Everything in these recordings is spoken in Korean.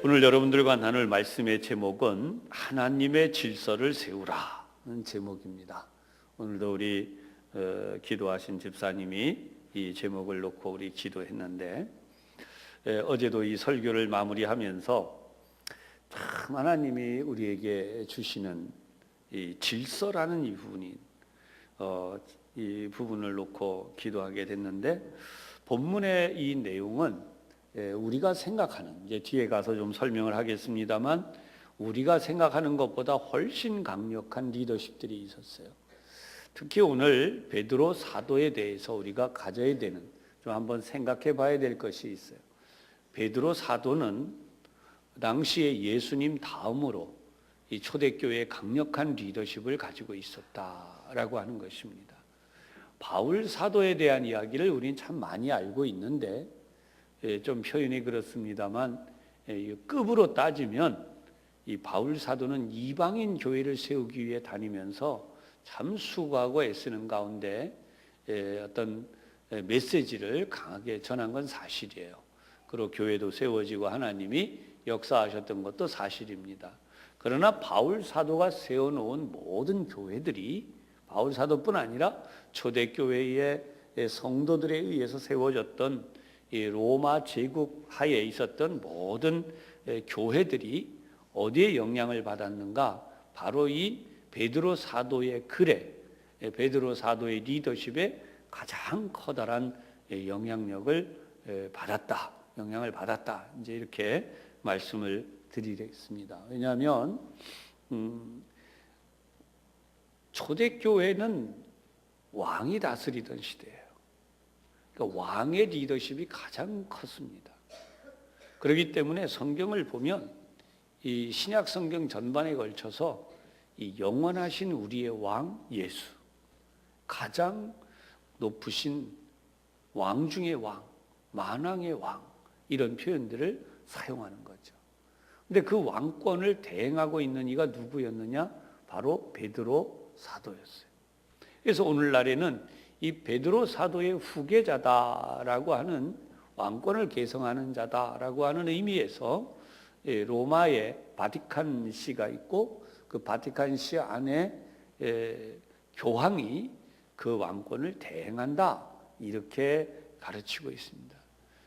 오늘 여러분들과 나눌 말씀의 제목은 하나님의 질서를 세우라는 제목입니다. 오늘도 우리 기도하신 집사님이 이 제목을 놓고 우리 기도했는데, 어제도 이 설교를 마무리하면서 참 하나님이 우리에게 주시는 이 질서라는 이 부분이 이 부분을 놓고 기도하게 됐는데, 본문의 이 내용은 우리가 생각하는, 이제 뒤에 가서 좀 설명을 하겠습니다만, 우리가 생각하는 것보다 훨씬 강력한 리더십들이 있었어요. 특히 오늘 베드로 사도에 대해서 우리가 가져야 되는, 좀 한번 생각해 봐야 될 것이 있어요. 베드로 사도는 당시에 예수님 다음으로 이 초대교회의 강력한 리더십을 가지고 있었다라고 하는 것입니다. 바울 사도에 대한 이야기를 우리는 참 많이 알고 있는데, 좀 표현이 그렇습니다만 급으로 따지면 이 바울 사도는 이방인 교회를 세우기 위해 다니면서 참 수고하고 애쓰는 가운데 어떤 메시지를 강하게 전한 건 사실이에요. 그리고 교회도 세워지고 하나님이 역사하셨던 것도 사실입니다. 그러나 바울 사도가 세워놓은 모든 교회들이 바울 사도뿐 아니라 초대교회의 성도들에 의해서 세워졌던 이 로마 제국 하에 있었던 모든 교회들이 어디에 영향을 받았는가? 바로 이 베드로 사도의 글에, 베드로 사도의 리더십에 가장 커다란 영향력을 받았다, 영향을 받았다. 이제 이렇게 말씀을 드리겠습니다. 왜냐하면 초대교회는 왕이 다스리던 시대예요. 그러니까 왕의 리더십이 가장 컸습니다. 그렇기 때문에 성경을 보면 이 신약 성경 전반에 걸쳐서 이 영원하신 우리의 왕 예수, 가장 높으신 왕 중의 왕, 만왕의 왕, 이런 표현들을 사용하는 거죠. 근데 그 왕권을 대행하고 있는 이가 누구였느냐? 바로 베드로 사도였어요. 그래서 오늘날에는 이 베드로 사도의 후계자다라고 하는, 왕권을 계승하는 자다라고 하는 의미에서 로마의 바티칸시가 있고, 그 바티칸시 안에 교황이 그 왕권을 대행한다, 이렇게 가르치고 있습니다.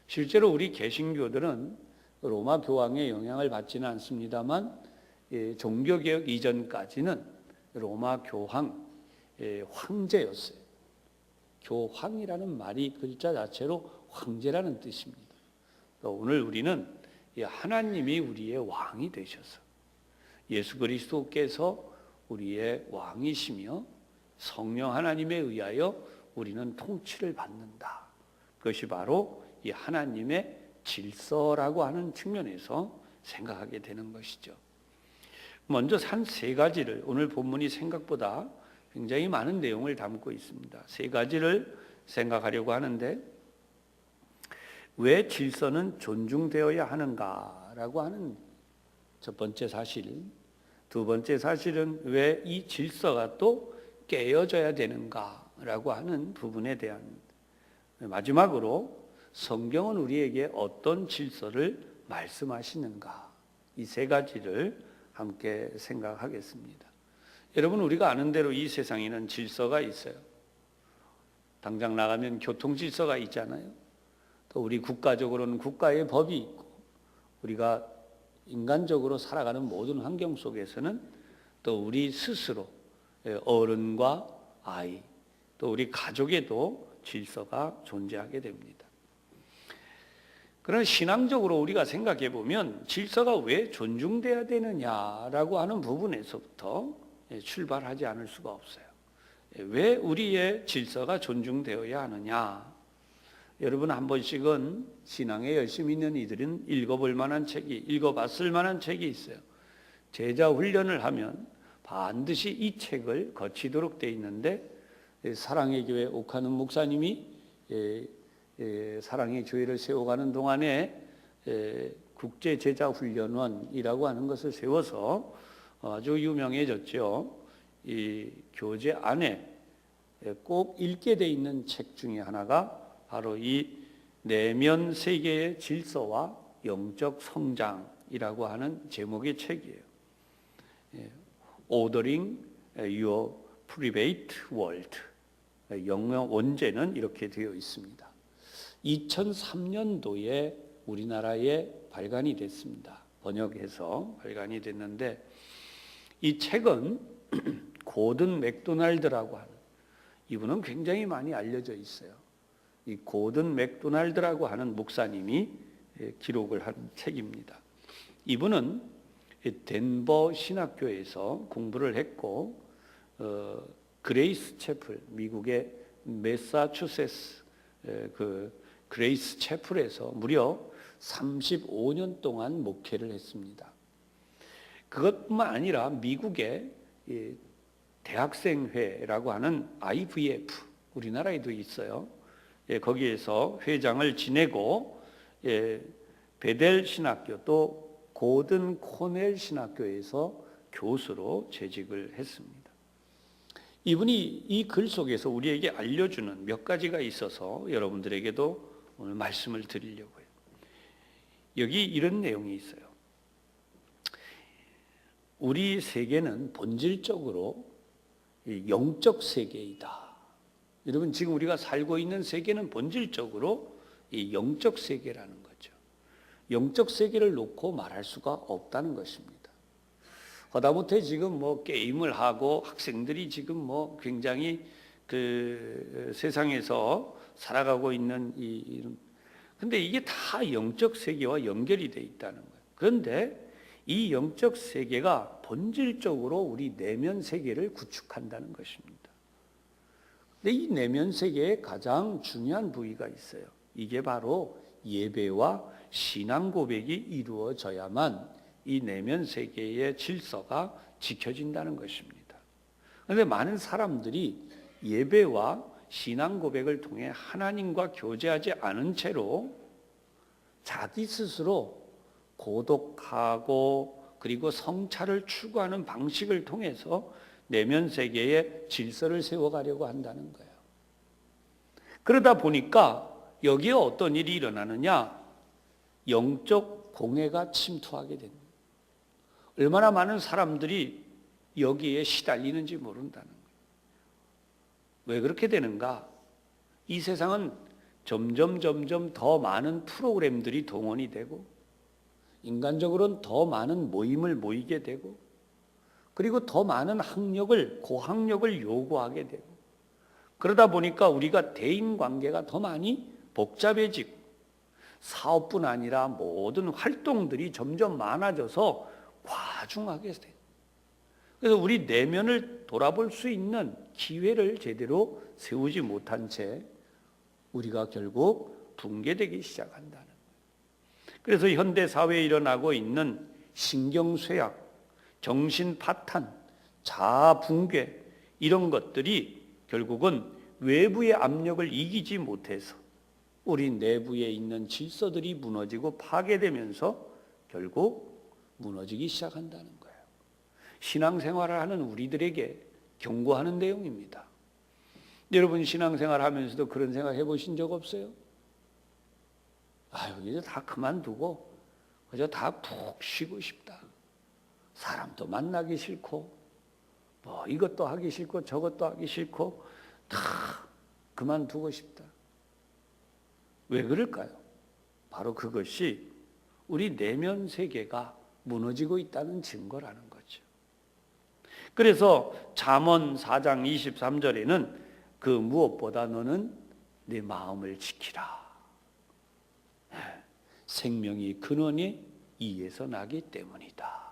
실제로 우리 개신교들은 로마 교황의 영향을 받지는 않습니다만, 종교개혁 이전까지는 로마 교황 황제였어요. 교황이라는 말이 글자 자체로 황제라는 뜻입니다. 오늘 우리는 하나님이 우리의 왕이 되셔서 예수 그리스도께서 우리의 왕이시며 성령 하나님에 의하여 우리는 통치를 받는다. 그것이 바로 이 하나님의 질서라고 하는 측면에서 생각하게 되는 것이죠. 먼저 한 세 가지를, 오늘 본문이 생각보다 굉장히 많은 내용을 담고 있습니다. 세 가지를 생각하려고 하는데, 왜 질서는 존중되어야 하는가라고 하는 첫 번째 사실, 두 번째 사실은 왜 이 질서가 또 깨어져야 되는가라고 하는 부분에 대한, 마지막으로 성경은 우리에게 어떤 질서를 말씀하시는가, 이 세 가지를 함께 생각하겠습니다. 여러분, 우리가 아는 대로 이 세상에는 질서가 있어요. 당장 나가면 교통 질서가 있잖아요. 또 우리 국가적으로는 국가의 법이 있고, 우리가 인간적으로 살아가는 모든 환경 속에서는 또 우리 스스로, 어른과 아이, 또 우리 가족에도 질서가 존재하게 됩니다. 그러나 신앙적으로 우리가 생각해 보면 질서가 왜 존중돼야 되느냐라고 하는 부분에서부터 출발하지 않을 수가 없어요. 왜 우리의 질서가 존중되어야 하느냐? 여러분, 한 번씩은 신앙에 열심히 있는 이들은 읽어볼 만한 책이, 읽어봤을 만한 책이 있어요. 제자 훈련을 하면 반드시 이 책을 거치도록 돼 있는데, 사랑의 교회 옥하는 목사님이 사랑의 교회를 세워가는 동안에 국제제자훈련원이라고 하는 것을 세워서 아주 유명해졌죠. 이 교재 안에 꼭 읽게 돼 있는 책 중에 하나가 바로 이 내면 세계의 질서와 영적 성장, 신학이라고 하는 제목의 책이에요. Ordering Your Private World. 영어 원제는 이렇게 되어 있습니다. 2003년도에 우리나라에 발간이 됐습니다. 번역해서 발간이 됐는데 이 책은 고든 맥도날드라고 하는, 이분은 굉장히 많이 알려져 있어요. 이 고든 맥도날드라고 하는 목사님이 기록을 한 책입니다. 이분은 덴버 신학교에서 공부를 했고 그레이스 채플, 미국의 매사추세츠 그 그레이스 채플에서 무려 35년 동안 목회를 했습니다. 그것뿐만 아니라 미국의 대학생회라고 하는 IVF, 우리나라에도 있어요. 거기에서 회장을 지내고 베델 신학교 또 고든 코넬 신학교에서 교수로 재직을 했습니다. 이분이 이 글 속에서 우리에게 알려주는 몇 가지가 있어서 여러분들에게도 오늘 말씀을 드리려고요. 여기 이런 내용이 있어요. 우리 세계는 본질적으로 영적 세계이다. 여러분, 지금 우리가 살고 있는 세계는 본질적으로 이 영적 세계라는 거죠. 영적 세계를 놓고 말할 수가 없다는 것입니다. 하다못해 지금 게임을 하고 학생들이 지금 굉장히 그 세상에서 살아가고 있는 근데 이게 다 영적 세계와 연결이 돼 있다는 거예요. 그런데 이 영적 세계가 본질적으로 우리 내면 세계를 구축한다는 것입니다. 근데 이 내면 세계에 가장 중요한 부위가 있어요. 이게 바로 예배와 신앙 고백이 이루어져야만 이 내면 세계의 질서가 지켜진다는 것입니다. 그런데 많은 사람들이 예배와 신앙 고백을 통해 하나님과 교제하지 않은 채로 자기 스스로 고독하고 그리고 성찰을 추구하는 방식을 통해서 내면 세계의 질서를 세워가려고 한다는 거예요. 그러다 보니까 여기에 어떤 일이 일어나느냐? 영적 공해가 침투하게 됩니다. 얼마나 많은 사람들이 여기에 시달리는지 모른다는 거예요. 왜 그렇게 되는가? 이 세상은 점점 더 많은 프로그램들이 동원이 되고 인간적으로는 더 많은 모임을 모이게 되고 그리고 더 많은 고학력을 요구하게 되고 그러다 보니까 우리가 대인관계가 더 많이 복잡해지고 사업뿐 아니라 모든 활동들이 점점 많아져서 과중하게 돼요. 그래서 우리 내면을 돌아볼 수 있는 기회를 제대로 세우지 못한 채 우리가 결국 붕괴되기 시작한다는 거예요. 그래서 현대 사회에 일어나고 있는 신경쇠약, 정신파탄, 자아 붕괴 이런 것들이 결국은 외부의 압력을 이기지 못해서 우리 내부에 있는 질서들이 무너지고 파괴되면서 결국 무너지기 시작한다는 거예요. 신앙생활을 하는 우리들에게 경고하는 내용입니다. 여러분 신앙생활 하면서도 그런 생각 해보신 적 없어요? 이제 다 그만두고 그저 다 푹 쉬고 싶다. 사람도 만나기 싫고 이것도 하기 싫고 저것도 하기 싫고 다 그만두고 싶다. 왜 그럴까요? 바로 그것이 우리 내면 세계가 무너지고 있다는 증거라는 거죠. 그래서 잠언 4장 23절에는 그 무엇보다 너는 내 마음을 지키라. 생명이 근원이 이에서 나기 때문이다.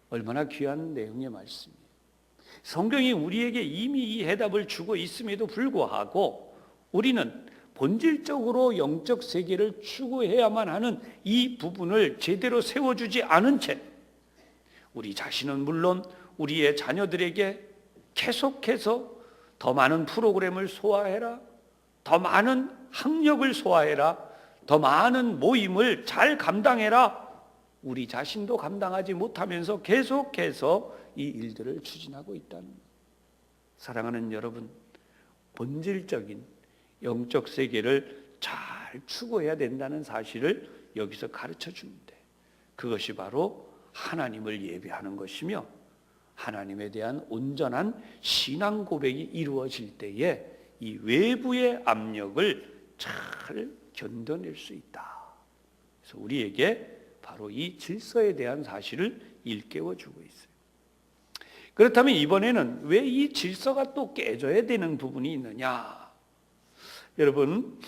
얼마나 귀한 내용의 말씀이에요. 성경이 우리에게 이미 이 해답을 주고 있음에도 불구하고 우리는 본질적으로 영적 세계를 추구해야만 하는 이 부분을 제대로 세워주지 않은 채 우리 자신은 물론 우리의 자녀들에게 계속해서 더 많은 프로그램을 소화해라, 더 많은 학력을 소화해라, 더 많은 모임을 잘 감당해라, 우리 자신도 감당하지 못하면서 계속해서 이 일들을 추진하고 있다는 거예요. 사랑하는 여러분, 본질적인 영적 세계를 잘 추구해야 된다는 사실을 여기서 가르쳐 주는데 그것이 바로 하나님을 예배하는 것이며 하나님에 대한 온전한 신앙 고백이 이루어질 때에 이 외부의 압력을 잘 견뎌낼 수 있다. 그래서 우리에게 바로 이 질서에 대한 사실을 일깨워주고 있어요. 그렇다면 이번에는 왜 이 질서가 또 깨져야 되는 부분이 있느냐? 여러분,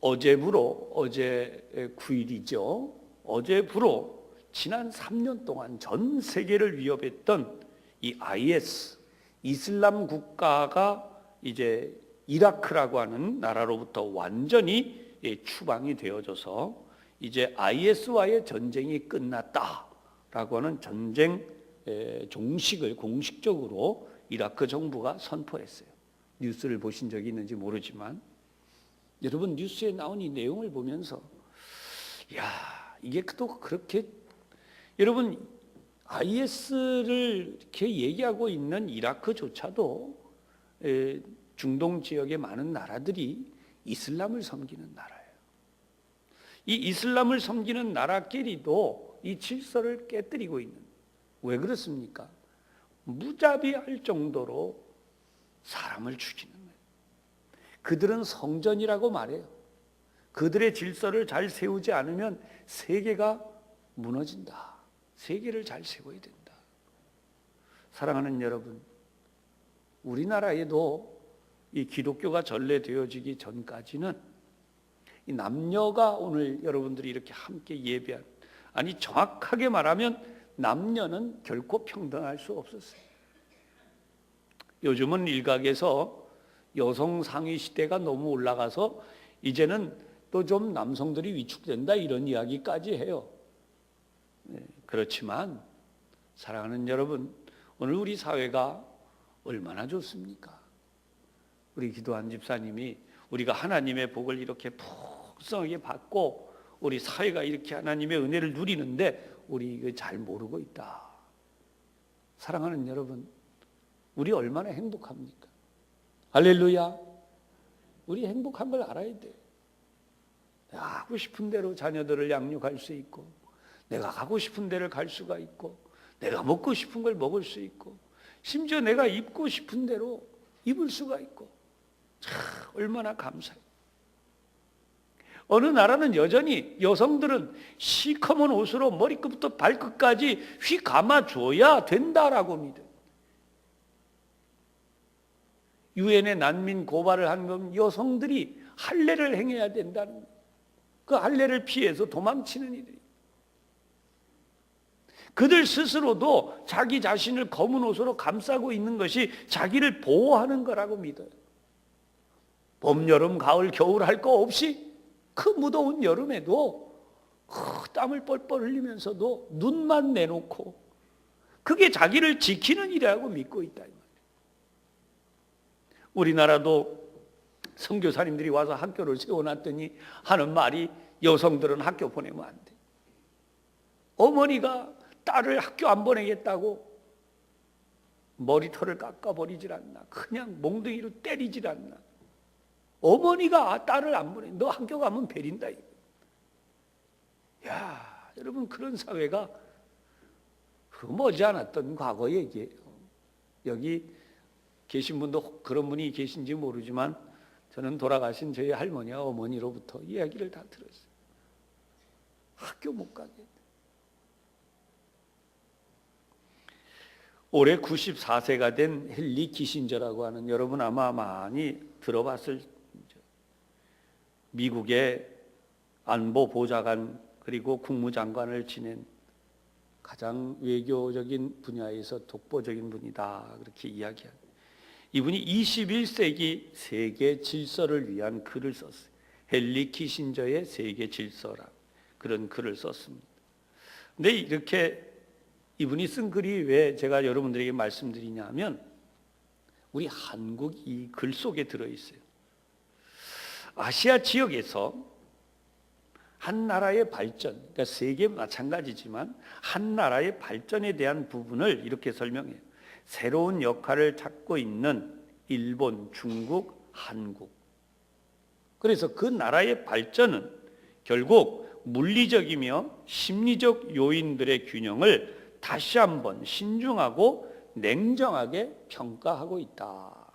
어제부로, 어제 9일이죠. 어제부로 지난 3년 동안 전 세계를 위협했던 이 IS, 이슬람 국가가 이제 이라크라고 하는 나라로부터 완전히 추방이 되어져서 이제 IS와의 전쟁이 끝났다라고 하는 전쟁 종식을 공식적으로 이라크 정부가 선포했어요. 뉴스를 보신 적이 있는지 모르지만 여러분, 뉴스에 나온 이 내용을 보면서 이게 또 그렇게, 여러분, IS를 이렇게 얘기하고 있는 이라크조차도 중동 지역의 많은 나라들이 이슬람을 섬기는 나라예요. 이 이슬람을 섬기는 나라끼리도 이 질서를 깨뜨리고 있는, 왜 그렇습니까? 무자비할 정도로 사람을 죽이는 거예요. 그들은 성전이라고 말해요. 그들의 질서를 잘 세우지 않으면 세계가 무너진다. 세계를 잘 세워야 된다. 사랑하는 여러분, 우리나라에도 이 기독교가 전래되어지기 전까지는 이 남녀가 오늘 여러분들이 이렇게 함께 예배한, 아니 정확하게 말하면 남녀는 결코 평등할 수 없었어요. 요즘은 일각에서 여성 상위 시대가 너무 올라가서 이제는 또 좀 남성들이 위축된다 이런 이야기까지 해요. 그렇지만 사랑하는 여러분, 오늘 우리 사회가 얼마나 좋습니까? 우리 기도한 집사님이 우리가 하나님의 복을 이렇게 풍성하게 받고 우리 사회가 이렇게 하나님의 은혜를 누리는데 우리 이거 잘 모르고 있다. 사랑하는 여러분, 우리 얼마나 행복합니까? 할렐루야. 우리 행복한 걸 알아야 돼. 내가 하고 싶은 대로 자녀들을 양육할 수 있고, 내가 가고 싶은 데를 갈 수가 있고, 내가 먹고 싶은 걸 먹을 수 있고, 심지어 내가 입고 싶은 대로 입을 수가 있고, 참 얼마나 감사해. 어느 나라는 여전히 여성들은 시커먼 옷으로 머리끝부터 발끝까지 휘 감아줘야 된다라고 믿어요. 유엔의 난민 고발을 한 건 여성들이 할례를 행해야 된다는 거예요. 그 할례를 피해서 도망치는 이들이. 그들 스스로도 자기 자신을 검은 옷으로 감싸고 있는 것이 자기를 보호하는 거라고 믿어요. 봄, 여름, 가을, 겨울 할 거 없이 그 무더운 여름에도 땀을 뻘뻘 흘리면서도 눈만 내놓고 그게 자기를 지키는 일이라고 믿고 있다. 우리나라도 선교사님들이 와서 학교를 세워놨더니 하는 말이 여성들은 학교 보내면 안 돼. 어머니가 딸을 학교 안 보내겠다고 머리털을 깎아버리질 않나. 그냥 몽둥이로 때리질 않나. 어머니가 딸을 안 보내. 너 학교 가면 베린다. 야, 여러분, 그런 사회가 머지않았던 과거 얘기예요. 여기 계신 분도 그런 분이 계신지 모르지만 저는 돌아가신 저희 할머니와 어머니로부터 이야기를 다 들었어요. 학교 못 가게. 올해 94세가 된 헨리 키신저라고 하는, 여러분 아마 많이 들어봤을, 미국의 안보 보좌관 그리고 국무장관을 지낸 가장 외교적인 분야에서 독보적인 분이다, 그렇게 이야기합니다. 이분이 21세기 세계 질서를 위한 글을 썼어요. 헨리 키신저의 세계 질서라, 그런 글을 썼습니다. 근데 이렇게 이분이 쓴 글이 왜 제가 여러분들에게 말씀드리냐면, 우리 한국이 이 글 속에 들어있어요. 아시아 지역에서 한 나라의 발전, 그러니까 세계 마찬가지지만 한 나라의 발전에 대한 부분을 이렇게 설명해요. 새로운 역할을 찾고 있는 일본, 중국, 한국. 그래서 그 나라의 발전은 결국 물리적이며 심리적 요인들의 균형을 다시 한번 신중하고 냉정하게 평가하고 있다.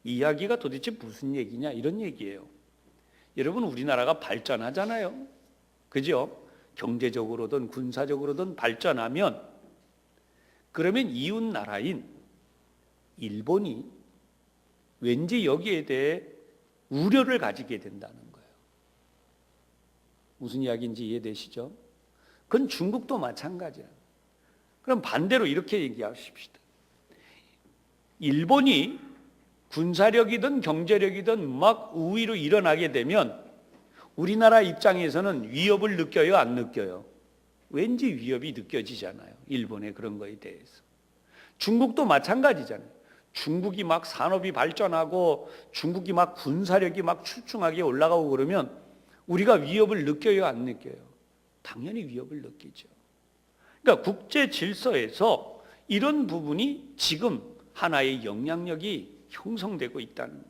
이 이야기가 도대체 무슨 얘기냐, 이런 얘기예요. 여러분, 우리나라가 발전하잖아요. 그죠? 경제적으로든 군사적으로든 발전하면, 그러면 이웃 나라인 일본이 왠지 여기에 대해 우려를 가지게 된다는 거예요. 무슨 이야기인지 이해되시죠? 그건 중국도 마찬가지야. 그럼 반대로 이렇게 얘기하십시다. 일본이 군사력이든 경제력이든 막 우위로 일어나게 되면 우리나라 입장에서는 위협을 느껴요, 안 느껴요? 왠지 위협이 느껴지잖아요. 일본의 그런 거에 대해서. 중국도 마찬가지잖아요. 중국이 막 산업이 발전하고 중국이 막 군사력이 막 출중하게 올라가고 그러면 우리가 위협을 느껴요, 안 느껴요? 당연히 위협을 느끼죠. 그러니까 국제 질서에서 이런 부분이 지금 하나의 영향력이 형성되고 있다는 거예요.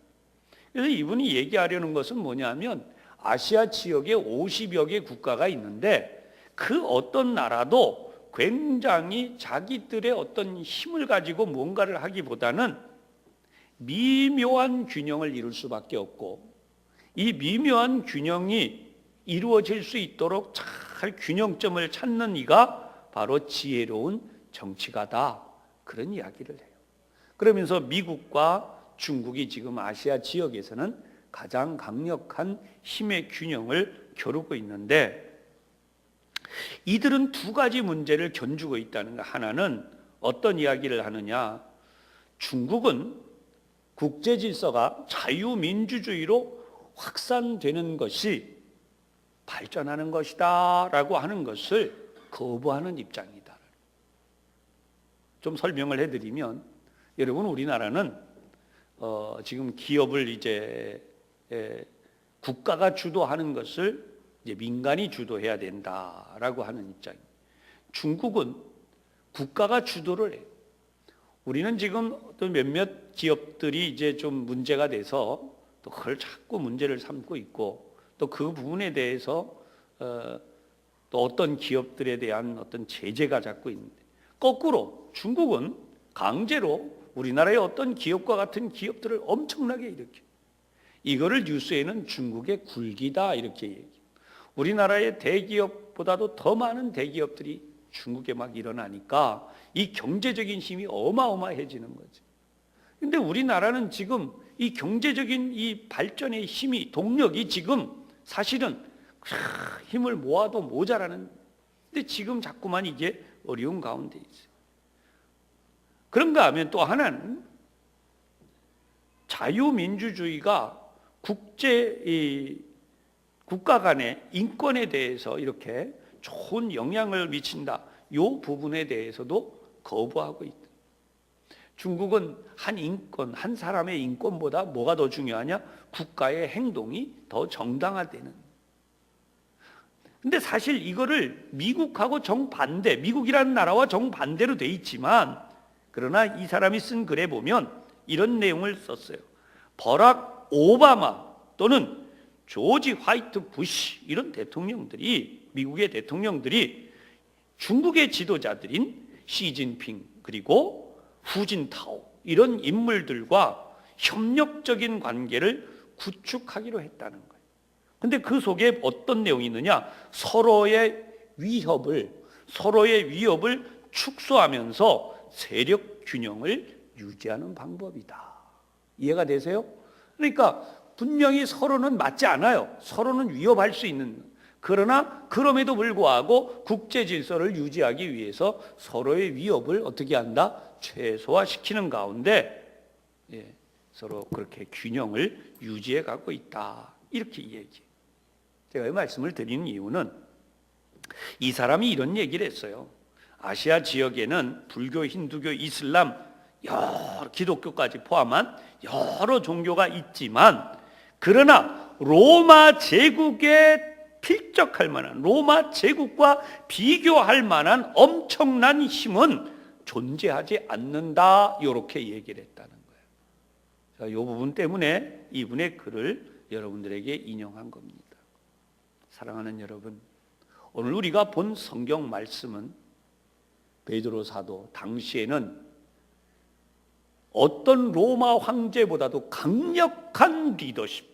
그래서 이분이 얘기하려는 것은 뭐냐면 아시아 지역에 50여 개 국가가 있는데 그 어떤 나라도 굉장히 자기들의 어떤 힘을 가지고 뭔가를 하기보다는 미묘한 균형을 이룰 수밖에 없고, 이 미묘한 균형이 이루어질 수 있도록 잘 균형점을 찾는 이가 바로 지혜로운 정치가다, 그런 이야기를 해요. 그러면서 미국과 중국이 지금 아시아 지역에서는 가장 강력한 힘의 균형을 겨루고 있는데, 이들은 두 가지 문제를 견주고 있다는 거. 하나는 어떤 이야기를 하느냐, 중국은 국제 질서가 자유민주주의로 확산되는 것이 발전하는 것이다 라고 하는 것을 거부하는 입장이다. 좀 설명을 해드리면, 여러분, 우리나라는 지금 기업을 이제 국가가 주도하는 것을 이제 민간이 주도해야 된다라고 하는 입장입니다. 중국은 국가가 주도를 해요. 우리는 지금 어떤 몇몇 기업들이 이제 좀 문제가 돼서 또 그걸 자꾸 문제를 삼고 있고, 또 그 부분에 대해서 또 어떤 기업들에 대한 어떤 제재가 자꾸 있는데, 거꾸로 중국은 강제로 우리나라의 어떤 기업과 같은 기업들을 엄청나게 일으켜. 이거를 뉴스에는 중국의 굴기다 이렇게 얘기해요. 우리나라의 대기업보다도 더 많은 대기업들이 중국에 막 일어나니까 이 경제적인 힘이 어마어마해지는 거죠. 근데 우리나라는 지금 이 경제적인 이 발전의 힘이, 동력이 지금 사실은 힘을 모아도 모자라는, 근데 지금 자꾸만 이게 어려운 가운데 있어요. 그런가 하면 또 하나는 자유민주주의가 국가 간의 인권에 대해서 이렇게 좋은 영향을 미친다, 이 부분에 대해서도 거부하고 있다. 중국은 한 사람의 인권보다 뭐가 더 중요하냐? 국가의 행동이 더 정당화되는. 근데 사실 이거를 미국하고 정반대, 미국이라는 나라와 정반대로 돼 있지만, 그러나 이 사람이 쓴 글에 보면 이런 내용을 썼어요. 버락 오바마 또는 조지 화이트 부시, 이런 대통령들이, 미국의 대통령들이 중국의 지도자들인 시진핑 그리고 후진타오, 이런 인물들과 협력적인 관계를 구축하기로 했다는 거예요. 근데 그 속에 어떤 내용이 있느냐? 서로의 위협을 축소하면서 세력 균형을 유지하는 방법이다. 이해가 되세요? 그러니까 분명히 서로는 맞지 않아요. 서로는 위협할 수 있는. 그러나 그럼에도 불구하고 국제 질서를 유지하기 위해서 서로의 위협을 어떻게 한다? 최소화시키는 가운데 서로 그렇게 균형을 유지해 가고 있다. 이렇게 얘기해요. 제가 이 말씀을 드리는 이유는 이 사람이 이런 얘기를 했어요. 아시아 지역에는 불교, 힌두교, 이슬람, 여러 기독교까지 포함한 여러 종교가 있지만, 그러나 로마 제국에 필적할 만한, 로마 제국과 비교할 만한 엄청난 힘은 존재하지 않는다, 이렇게 얘기를 했다는 거예요. 자, 이 부분 때문에 이분의 글을 여러분들에게 인용한 겁니다. 사랑하는 여러분, 오늘 우리가 본 성경 말씀은 베드로 사도 당시에는 어떤 로마 황제보다도 강력한 리더십,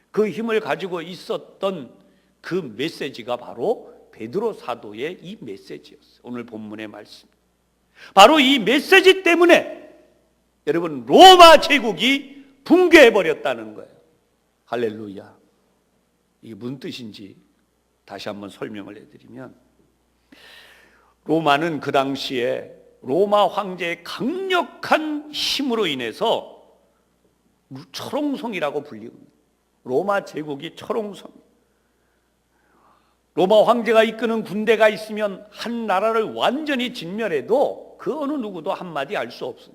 그 힘을 가지고 있었던 그 메시지가 바로 베드로 사도의 이 메시지였어요. 오늘 본문의 말씀. 바로 이 메시지 때문에 여러분 로마 제국이 붕괴해 버렸다는 거예요. 할렐루야. 이게 무슨 뜻인지 다시 한번 설명을 해드리면, 로마는 그 당시에 로마 황제의 강력한 힘으로 인해서 철옹성이라고 불리고, 로마 제국이 철옹성, 로마 황제가 이끄는 군대가 있으면 한 나라를 완전히 진멸해도 그 어느 누구도 한마디 할 수 없어요.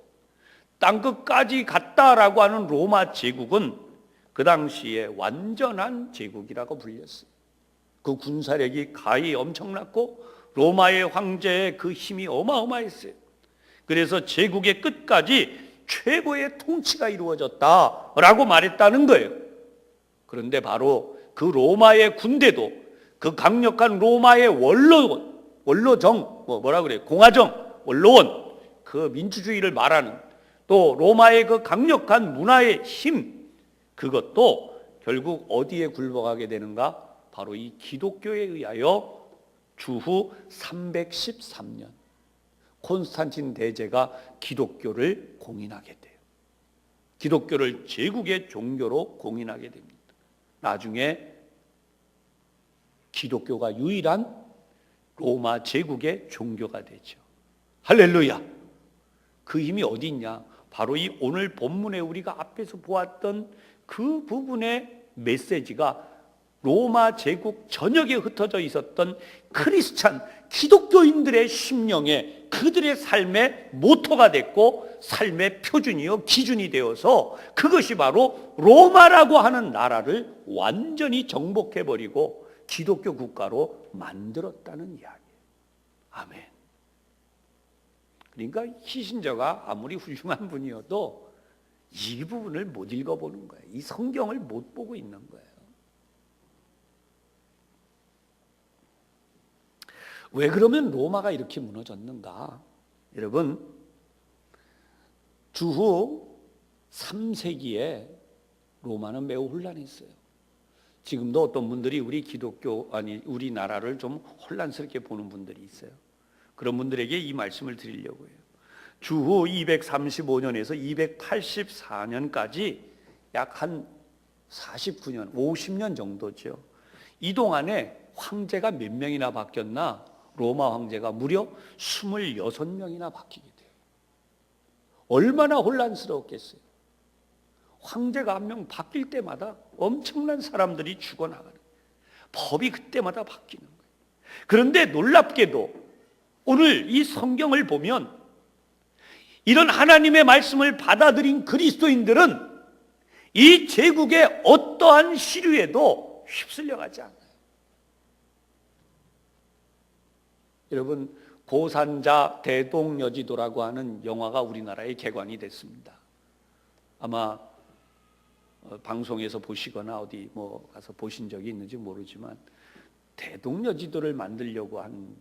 땅끝까지 갔다라고 하는 로마 제국은 그 당시에 완전한 제국이라고 불렸어요. 그 군사력이 가히 엄청났고 로마의 황제의 그 힘이 어마어마했어요. 그래서 제국의 끝까지 최고의 통치가 이루어졌다라고 말했다는 거예요. 그런데 바로 그 로마의 군대도 그 강력한 로마의 원로정, 공화정, 원로원, 그 민주주의를 말하는, 또 로마의 그 강력한 문화의 힘, 그것도 결국 어디에 굴복하게 되는가? 바로 이 기독교에 의하여 주후 313년 콘스탄틴 대제가 기독교를 공인하게 돼요. 기독교를 제국의 종교로 공인하게 됩니다. 나중에 기독교가 유일한 로마 제국의 종교가 되죠. 할렐루야. 그 힘이 어디 있냐? 바로 이 오늘 본문에 우리가 앞에서 보았던 그 부분의 메시지가 로마 제국 전역에 흩어져 있었던 크리스찬 기독교인들의 심령에, 그들의 삶의 모토가 됐고 삶의 표준이요 기준이 되어서 그것이 바로 로마라고 하는 나라를 완전히 정복해버리고 기독교 국가로 만들었다는 이야기예요. 아멘. 그러니까 키신저가 아무리 훌륭한 분이어도 이 부분을 못 읽어보는 거예요. 이 성경을 못 보고 있는 거예요. 왜 그러면 로마가 이렇게 무너졌는가? 여러분, 주후 3세기에 로마는 매우 혼란했어요. 지금도 어떤 분들이 우리나라를 좀 혼란스럽게 보는 분들이 있어요. 그런 분들에게 이 말씀을 드리려고 해요. 주후 235년에서 284년까지 약 한 49년, 50년 정도죠. 이 동안에 황제가 몇 명이나 바뀌었나? 로마 황제가 무려 26명이나 바뀌게 돼요. 얼마나 혼란스러웠겠어요. 황제가 한 명 바뀔 때마다 엄청난 사람들이 죽어나가는, 법이 그때마다 바뀌는 거예요. 그런데 놀랍게도 오늘 이 성경을 보면 이런 하나님의 말씀을 받아들인 그리스도인들은 이 제국의 어떠한 시류에도 휩쓸려가지 않아요. 여러분, 고산자 대동여지도라고 하는 영화가 우리나라에 개관이 됐습니다. 아마 방송에서 보시거나 어디 가서 보신 적이 있는지 모르지만, 대동여지도를 만들려고 한,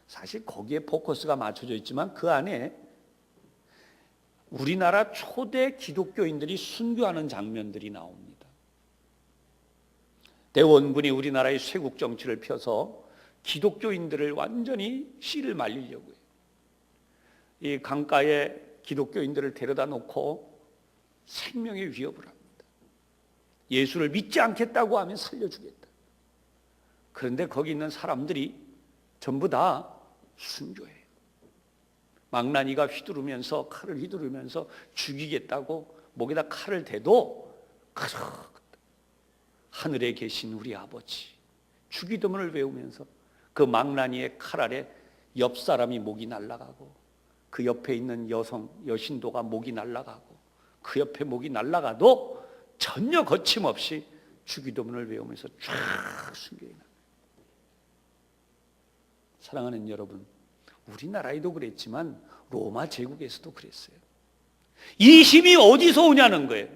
사실 거기에 포커스가 맞춰져 있지만 그 안에 우리나라 초대 기독교인들이 순교하는 장면들이 나옵니다. 대원군이 우리나라의 쇄국 정치를 펴서 기독교인들을 완전히 씨를 말리려고 해요. 이 강가에 기독교인들을 데려다 놓고 생명의 위협을 합니다. 예수를 믿지 않겠다고 하면 살려주겠다. 그런데 거기 있는 사람들이 전부 다 순교해요. 망나니가 휘두르면서, 칼을 휘두르면서 죽이겠다고 목에다 칼을 대도 하늘에 계신 우리 아버지, 주기도문을 외우면서 그 망나니의 칼 아래 옆 사람이 목이 날아가고, 그 옆에 있는 여신도가 목이 날아가고, 그 옆에 목이 날아가도 전혀 거침없이 주기도문을 외우면서 쫙 순교해 나가요. 사랑하는 여러분, 우리나라에도 그랬지만 로마 제국에서도 그랬어요. 이 힘이 어디서 오냐는 거예요.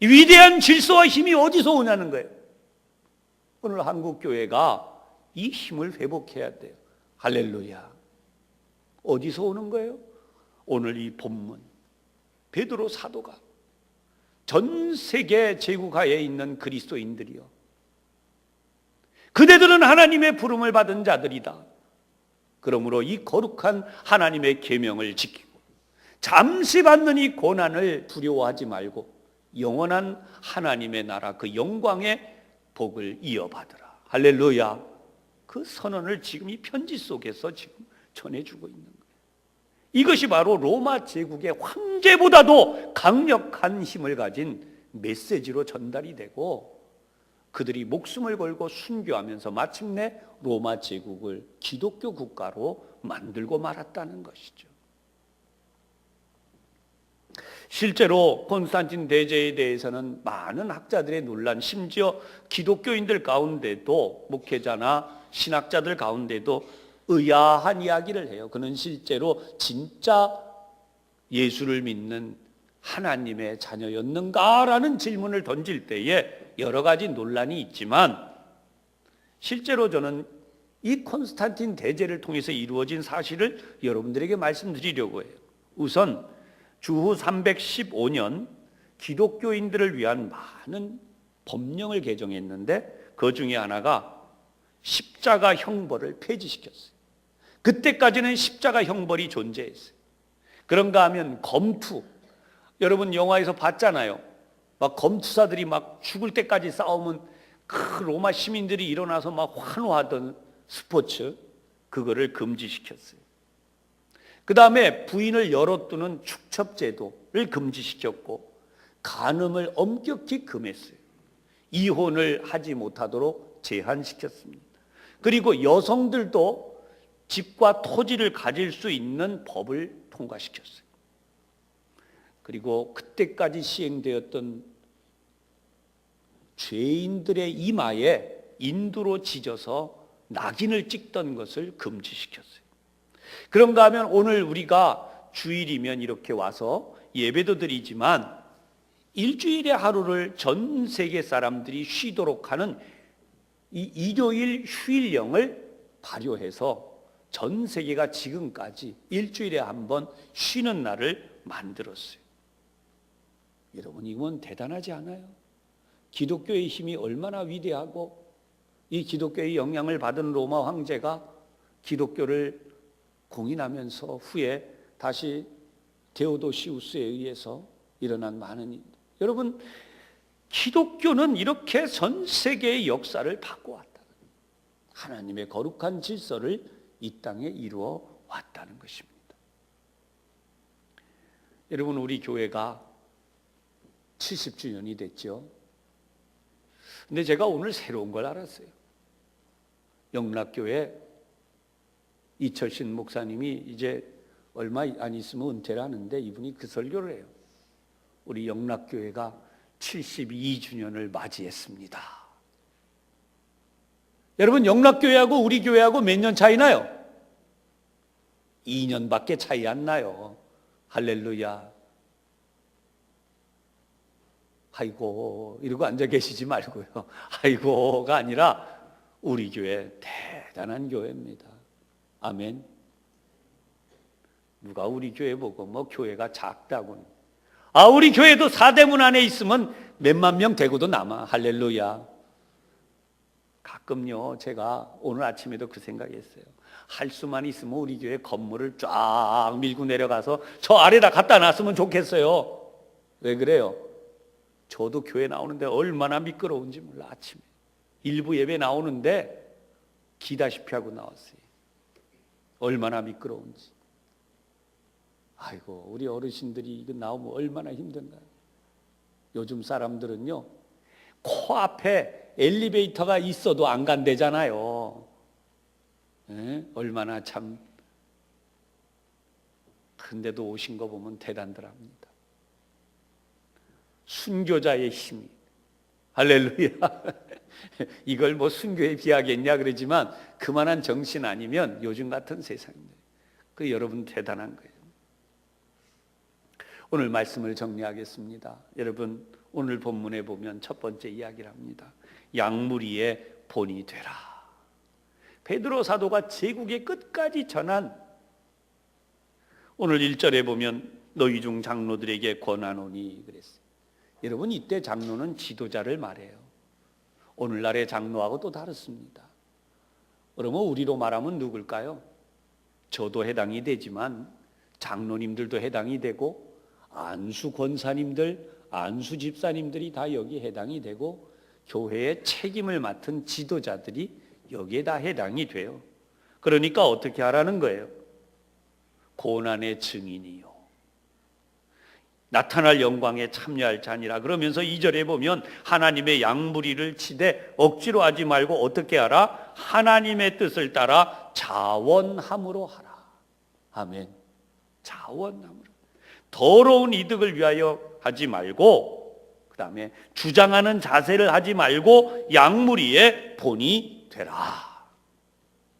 이 위대한 질서와 힘이 어디서 오냐는 거예요. 오늘 한국 교회가 이 힘을 회복해야 돼요. 할렐루야. 어디서 오는 거예요? 오늘 이 본문 베드로 사도가 전 세계 제국하에 있는 그리스도인들이요, 그대들은 하나님의 부름을 받은 자들이다. 그러므로 이 거룩한 하나님의 계명을 지키고 잠시 받는 이 고난을 두려워하지 말고 영원한 하나님의 나라 그 영광의 복을 이어받으라. 할렐루야. 그 선언을 지금 이 편지 속에서 지금 전해주고 있는 거예요. 이것이 바로 로마 제국의 황제보다도 강력한 힘을 가진 메시지로 전달이 되고, 그들이 목숨을 걸고 순교하면서 마침내 로마 제국을 기독교 국가로 만들고 말았다는 것이죠. 실제로 콘스탄틴 대제에 대해서는 많은 학자들의 논란, 심지어 기독교인들 가운데도, 목회자나 신학자들 가운데도 의아한 이야기를 해요. 그는 실제로 진짜 예수를 믿는 하나님의 자녀였는가라는 질문을 던질 때에 여러 가지 논란이 있지만, 실제로 저는 이 콘스탄틴 대제를 통해서 이루어진 사실을 여러분들에게 말씀드리려고 해요. 우선 주후 315년 기독교인들을 위한 많은 법령을 개정했는데, 그 중에 하나가 십자가 형벌을 폐지시켰어요. 그때까지는 십자가 형벌이 존재했어요. 그런가 하면 검투, 여러분 영화에서 봤잖아요. 막 검투사들이 막 죽을 때까지 싸우면 그 로마 시민들이 일어나서 막 환호하던 스포츠, 그거를 금지시켰어요. 그 다음에 부인을 열어두는 축첩제도를 금지시켰고, 간음을 엄격히 금했어요. 이혼을 하지 못하도록 제한시켰습니다. 그리고 여성들도 집과 토지를 가질 수 있는 법을 통과시켰어요. 그리고 그때까지 시행되었던 죄인들의 이마에 인두로 찢어서 낙인을 찍던 것을 금지시켰어요. 그런가 하면 오늘 우리가 주일이면 이렇게 와서 예배도 드리지만, 일주일의 하루를 전 세계 사람들이 쉬도록 하는 이 일요일 휴일령을 발효해서 전 세계가 지금까지 일주일에 한 번 쉬는 날을 만들었어요. 여러분, 이건 대단하지 않아요? 기독교의 힘이 얼마나 위대하고, 이 기독교의 영향을 받은 로마 황제가 기독교를 공인하면서 후에 다시 데오도시우스에 의해서 일어난 많은 일. 여러분, 기독교는 이렇게 전 세계의 역사를 바꿔왔다. 하나님의 거룩한 질서를 이 땅에 이루어 왔다는 것입니다. 여러분, 우리 교회가 70주년이 됐죠. 근데 제가 오늘 새로운 걸 알았어요. 영락교회 이철신 목사님이 이제 얼마 안 있으면 은퇴를 하는데, 이분이 그 설교를 해요. 우리 영락교회가 72주년을 맞이했습니다. 여러분, 영락교회하고 우리 교회하고 몇 년 차이 나요? 2년밖에 차이 안 나요. 할렐루야. 아이고 이러고 앉아 계시지 말고요. 아이고가 아니라 우리 교회 대단한 교회입니다. 아멘. 누가 우리 교회 보고 뭐 교회가 작다고는. 우리 교회도 사대문 안에 있으면 몇만 명 되고도 남아. 할렐루야. 가끔요, 제가 오늘 아침에도 그 생각했어요. 할 수만 있으면 우리 교회 건물을 쫙 밀고 내려가서 저 아래다 갖다 놨으면 좋겠어요. 왜 그래요? 저도 교회 나오는데 얼마나 미끄러운지 몰라. 아침에 일부 예배 나오는데 기다시피 하고 나왔어요. 얼마나 미끄러운지. 아이고, 우리 어르신들이 이거 나오면 얼마나 힘든가요? 요즘 사람들은요, 코앞에 엘리베이터가 있어도 안 간대잖아요. 얼마나 참. 근데도 오신 거 보면 대단들합니다. 순교자의 힘이. 할렐루야. 이걸 뭐 순교에 비하겠냐 그러지만, 그만한 정신 아니면 요즘 같은 세상입니다. 그 여러분 대단한 거예요. 오늘 말씀을 정리하겠습니다. 여러분, 오늘 본문에 보면 첫 번째 이야기를 합니다. 양무리의 본이 되라. 베드로 사도가 제국의 끝까지 전한, 오늘 1절에 보면 너희 중 장로들에게 권하노니 그랬어요. 여러분, 이때 장로는 지도자를 말해요. 오늘날의 장로하고 또 다릅니다. 그러면 우리로 말하면 누굴까요? 저도 해당이 되지만 장로님들도 해당이 되고 안수 권사님들, 안수 집사님들이 다 여기 해당이 되고 교회의 책임을 맡은 지도자들이 여기에 다 해당이 돼요. 그러니까 어떻게 하라는 거예요? 고난의 증인이요, 나타날 영광에 참여할 자니라. 그러면서 2절에 보면 하나님의 양무리를 치되 억지로 하지 말고 어떻게 하라? 하나님의 뜻을 따라 자원함으로 하라. 아멘. 자원함으로. 더러운 이득을 위하여 하지 말고, 그 다음에 주장하는 자세를 하지 말고 양무리의 본이 되라.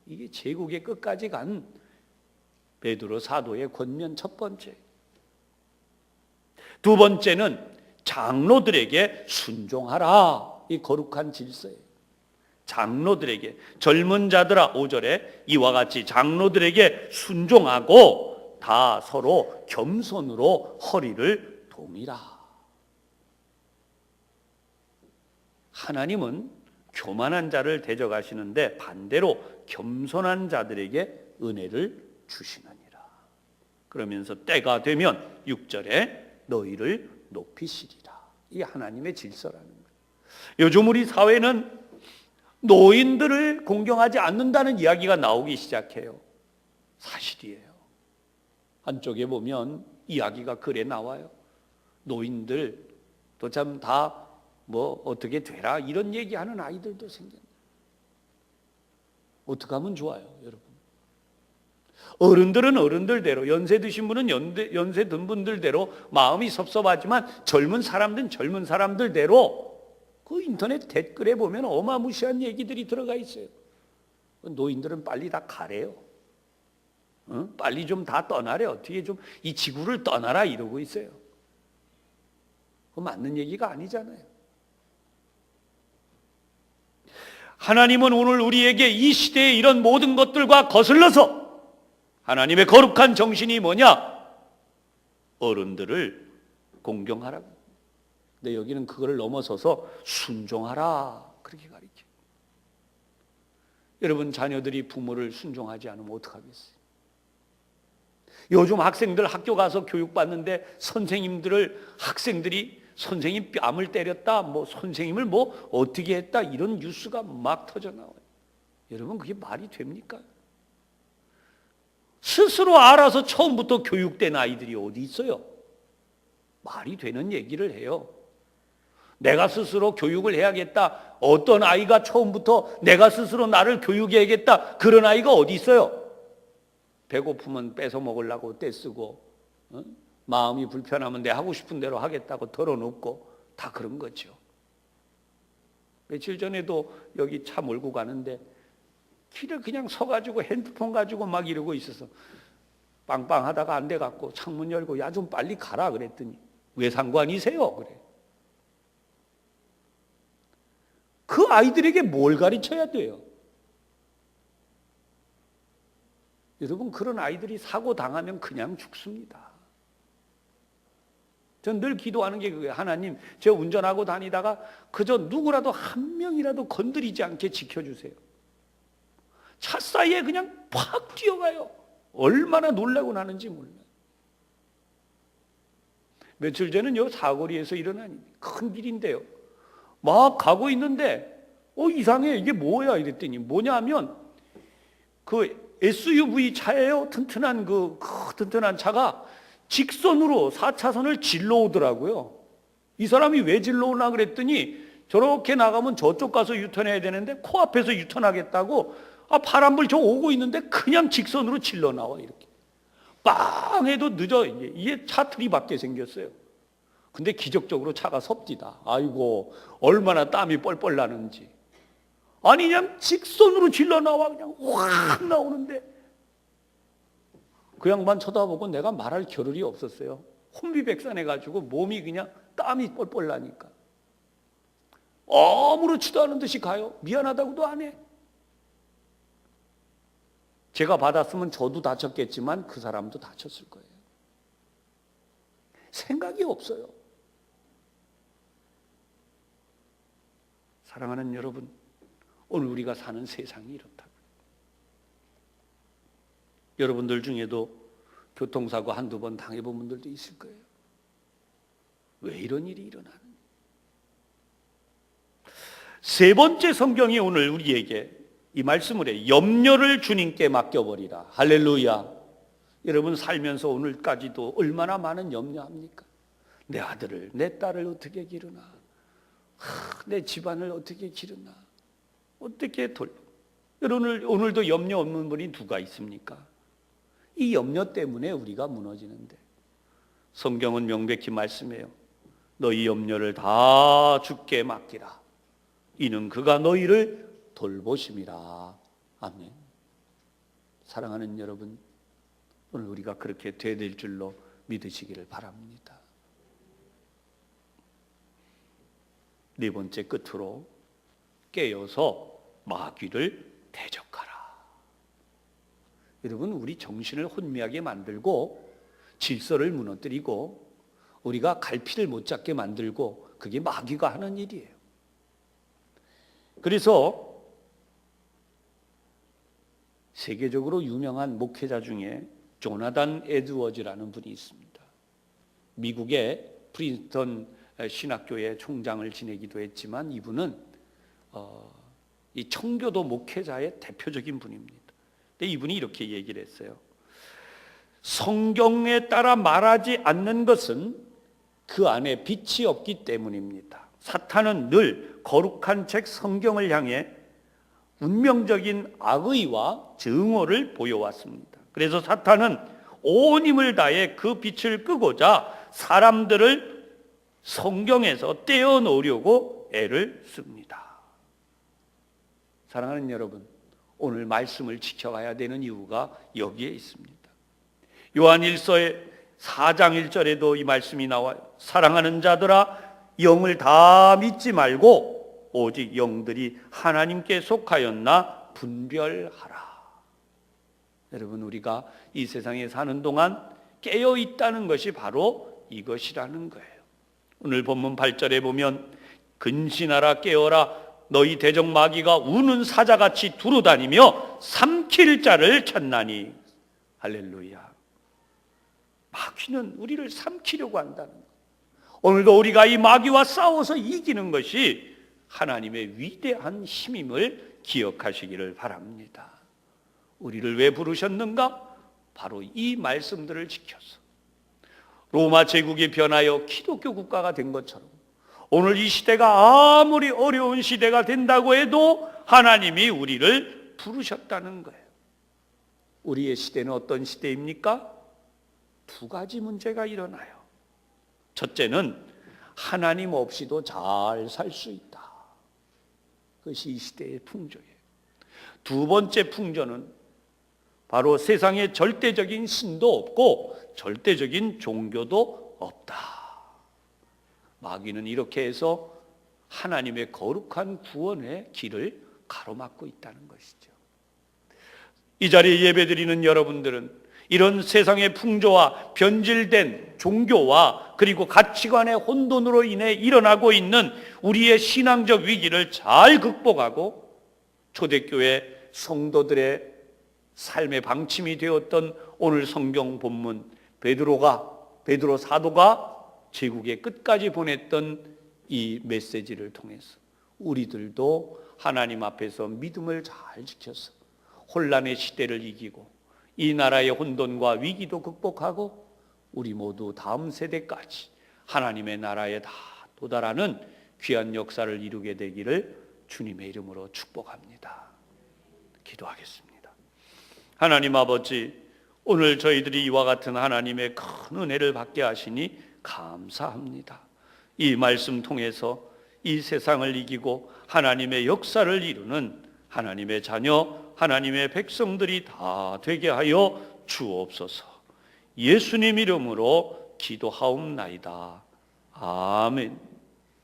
이게 제국의 끝까지 간 베드로 사도의 권면 첫 번째. 두 번째는 장로들에게 순종하라. 이 거룩한 질서예요. 장로들에게, 젊은 자들아, 5절에 이와 같이 장로들에게 순종하고 다 서로 겸손으로 허리를 동이라. 하나님은 교만한 자를 대적하시는데 반대로 겸손한 자들에게 은혜를 주시느니라. 그러면서 때가 되면 6절에 너희를 높이시리라. 이 하나님의 질서라는 거예요. 요즘 우리 사회는 노인들을 공경하지 않는다는 이야기가 나오기 시작해요. 사실이에요. 한쪽에 보면 이야기가 글에 나와요. 노인들도 참 다 뭐 어떻게 되라 이런 얘기하는 아이들도 생겼네. 어떻게 하면 좋아요, 여러분? 어른들은 어른들대로, 연세 드신 분은 연세 든 분들대로 마음이 섭섭하지만 젊은 사람들은 젊은 사람들대로 그 인터넷 댓글에 보면 어마무시한 얘기들이 들어가 있어요. 노인들은 빨리 다 가래요. 빨리 좀 다 떠나래. 어떻게 좀 이 지구를 떠나라 이러고 있어요. 그거 맞는 얘기가 아니잖아요. 하나님은 오늘 우리에게 이 시대의 이런 모든 것들과 거슬러서 하나님의 거룩한 정신이 뭐냐? 어른들을 공경하라고. 근데 여기는 그거를 넘어서서 순종하라 그렇게 가르쳐요. 여러분, 자녀들이 부모를 순종하지 않으면 어떡하겠어요? 요즘 학생들 학교 가서 교육받는데 학생들이 선생님 뺨을 때렸다, 뭐 선생님을 뭐 어떻게 했다, 이런 뉴스가 막 터져 나와요. 여러분, 그게 말이 됩니까? 스스로 알아서 처음부터 교육된 아이들이 어디 있어요? 말이 되는 얘기를 해요. 내가 스스로 교육을 해야겠다. 어떤 아이가 처음부터 내가 스스로 나를 교육해야겠다. 그런 아이가 어디 있어요? 배고프면 뺏어 먹으려고 떼쓰고, 마음이 불편하면 내 하고 싶은 대로 하겠다고 덜어놓고 다 그런 거죠. 며칠 전에도 여기 차 몰고 가는데 길을 그냥 서가지고 핸드폰 가지고 막 이러고 있어서 빵빵하다가 안 돼갖고 창문 열고 야 좀 빨리 가라 그랬더니 왜 상관이세요? 그래. 그 아이들에게 뭘 가르쳐야 돼요? 여러분, 그런 아이들이 사고 당하면 그냥 죽습니다. 전 늘 기도하는 게 그거예요. 하나님, 제가 운전하고 다니다가 그저 누구라도 한 명이라도 건드리지 않게 지켜주세요. 차 사이에 그냥 팍 뛰어가요. 얼마나 놀라고 나는지 몰라요. 며칠 전에는 사거리에서 일어난 큰 길인데요. 막 가고 있는데 이상해, 이게 뭐야 이랬더니 뭐냐 하면 그 SUV 차예요. 튼튼한 튼튼한 차가 직선으로 4차선을 질러오더라고요. 이 사람이 왜 질러오나 그랬더니 저렇게 나가면 저쪽 가서 유턴해야 되는데 코앞에서 유턴하겠다고 파란불 저 오고 있는데 그냥 직선으로 질러 나와. 이렇게 빵 해도 늦어. 이게 차 틀이 밖에 생겼어요. 근데 기적적으로 차가 섭디다. 아이고, 얼마나 땀이 뻘뻘 나는지. 아니 그냥 직선으로 질러 나와. 그냥 확 나오는데 그 양반 쳐다보고 내가 말할 겨를이 없었어요. 혼비백산해가지고 몸이 그냥 땀이 뻘뻘 나니까. 아무렇지도 않은 듯이 가요. 미안하다고도 안 해. 제가 받았으면 저도 다쳤겠지만 그 사람도 다쳤을 거예요. 생각이 없어요. 사랑하는 여러분, 오늘 우리가 사는 세상이 이렇다고요. 여러분들 중에도 교통사고 한두 번 당해본 분들도 있을 거예요. 왜 이런 일이 일어나는지. 세 번째, 성경이 오늘 우리에게 이 말씀을 해. 염려를 주님께 맡겨버리라. 할렐루야. 여러분 살면서 오늘까지도 얼마나 많은 염려합니까? 내 아들을, 내 딸을 어떻게 기르나, 내 집안을 어떻게 기르나, 어떻게 돌려. 여러분 오늘도 염려 없는 분이 누가 있습니까? 이 염려 때문에 우리가 무너지는데, 성경은 명백히 말씀해요. 너희 염려를 다 주께 맡기라. 이는 그가 너희를 돌보심이라. 아멘. 사랑하는 여러분, 오늘 우리가 그렇게 돼야 될 줄로 믿으시기를 바랍니다. 네 번째, 끝으로 깨어서 마귀를 대적하라. 여러분, 우리 정신을 혼미하게 만들고 질서를 무너뜨리고 우리가 갈피를 못 잡게 만들고, 그게 마귀가 하는 일이에요. 그래서 세계적으로 유명한 목회자 중에 조나단 에드워즈라는 분이 있습니다. 미국의 프린스턴 신학교의 총장을 지내기도 했지만 이분은 이 청교도 목회자의 대표적인 분입니다. 근데 이분이 이렇게 얘기를 했어요. 성경에 따라 말하지 않는 것은 그 안에 빛이 없기 때문입니다. 사탄은 늘 거룩한 책 성경을 향해 운명적인 악의와 증오를 보여왔습니다. 그래서 사탄은 온 힘을 다해 그 빛을 끄고자 사람들을 성경에서 떼어놓으려고 애를 씁니다. 사랑하는 여러분, 오늘 말씀을 지켜가야 되는 이유가 여기에 있습니다. 요한일서의 4장 1절에도 이 말씀이 나와요. 사랑하는 자들아, 영을 다 믿지 말고 오직 영들이 하나님께 속하였나 분별하라. 여러분, 우리가 이 세상에 사는 동안 깨어 있다는 것이 바로 이것이라는 거예요. 오늘 본문 8절에 보면 근신하라 깨어라 너희 대적 마귀가 우는 사자같이 두루다니며 삼킬 자를 찾나니. 할렐루야. 마귀는 우리를 삼키려고 한다는 거예요. 오늘도 우리가 이 마귀와 싸워서 이기는 것이 하나님의 위대한 힘임을 기억하시기를 바랍니다. 우리를 왜 부르셨는가? 바로 이 말씀들을 지켜서 로마 제국이 변하여 기독교 국가가 된 것처럼 오늘 이 시대가 아무리 어려운 시대가 된다고 해도 하나님이 우리를 부르셨다는 거예요. 우리의 시대는 어떤 시대입니까? 두 가지 문제가 일어나요. 첫째는 하나님 없이도 잘 살 수 있다. 그것이 이 시대의 풍조예요. 두 번째 풍조는 바로 세상에 절대적인 신도 없고 절대적인 종교도 없다. 마귀는 이렇게 해서 하나님의 거룩한 구원의 길을 가로막고 있다는 것이죠. 이 자리에 예배드리는 여러분들은 이런 세상의 풍조와 변질된 종교와 그리고 가치관의 혼돈으로 인해 일어나고 있는 우리의 신앙적 위기를 잘 극복하고 초대교회 성도들의 삶의 방침이 되었던 오늘 성경 본문 베드로 사도가 제국의 끝까지 보냈던 이 메시지를 통해서 우리들도 하나님 앞에서 믿음을 잘 지켜서 혼란의 시대를 이기고 이 나라의 혼돈과 위기도 극복하고 우리 모두 다음 세대까지 하나님의 나라에 다 도달하는 귀한 역사를 이루게 되기를 주님의 이름으로 축복합니다. 기도하겠습니다. 하나님 아버지, 오늘 저희들이 이와 같은 하나님의 큰 은혜를 받게 하시니 감사합니다. 이 말씀 통해서 이 세상을 이기고 하나님의 역사를 이루는 하나님의 자녀, 하나님의 백성들이 다 되게 하여 주옵소서. 예수님 이름으로 기도하옵나이다. 아멘.